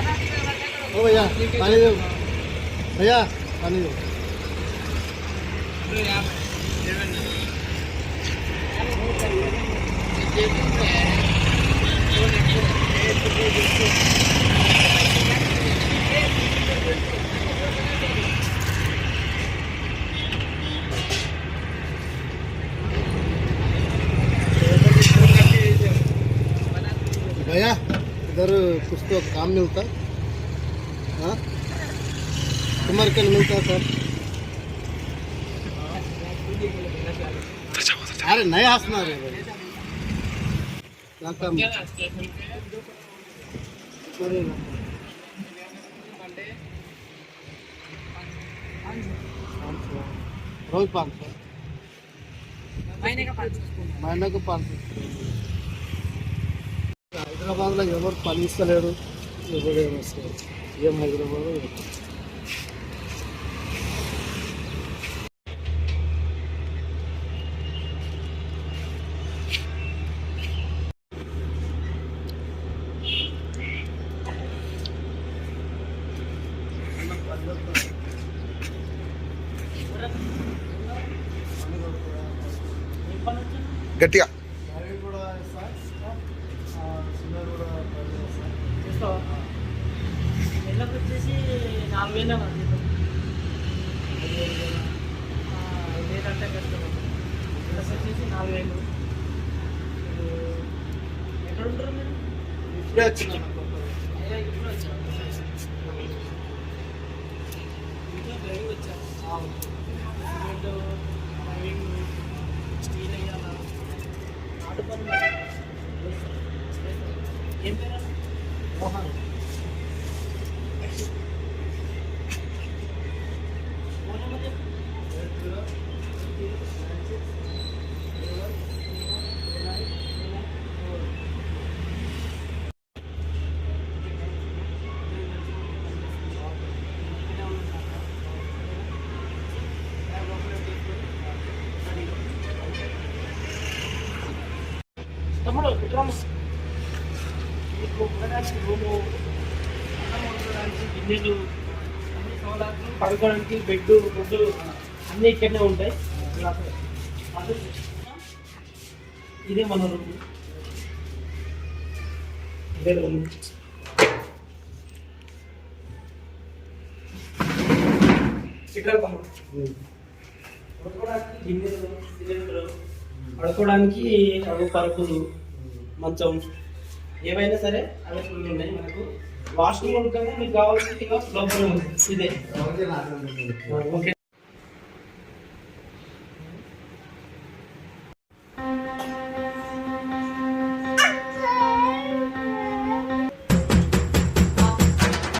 ओ भैया पानी दो, भैया पानी दो। भैया इधर कुछ तो काम मिलता है, हाँ तुम्हारे क्या मिलता है सर? अरे नहीं हंसना रे भाई, क्या काम रोज 500 महीने का 500 హైదరాబాద్లో ఎవరు పని ఇస్తలేరు, ఎవరు వస్తారు ఏం హైదరాబాద్. గట్టిగా నెలకు వచ్చేసి 4,000 5,000 అంటే కష్టం. నెలకు వచ్చేసి 4,000. ఎక్కడ ఉంటారు మీరు? ఇప్పుడే వచ్చినా ఇప్పుడు వచ్చారు ఇంట్లో డ్రైవింగ్ వచ్చారు. డ్రైవింగ్ స్టీల్ అయ్యాలా నాటు పని ఏం పేరు? మోహన్. తమ్ముడు విక్రమ్ మీకు ఉండడానికి రూము, అన్నం వండుకోవడానికి గిన్నెలు, అన్ని సౌలభ్యాలు, పడుకోవడానికి బెడ్ ఫుడ్ అన్నీ ఇక్కడనే ఉంటాయి. ఇదే మన రూమ్, ఇదే రూమ్. ఇక్కడ పడుకోవడానికి గిన్నెలు, సిలిండర్, పడుకోవడానికి అవి పరుపులు, మంచం ఏవైనా సరే అవైలబుల్ ఉన్నాయి మనకు. వాష్రూమ్ ఉంటుంది, మీకు కావాల్సింది లోపల ఉంది. ఇదే ఓకే.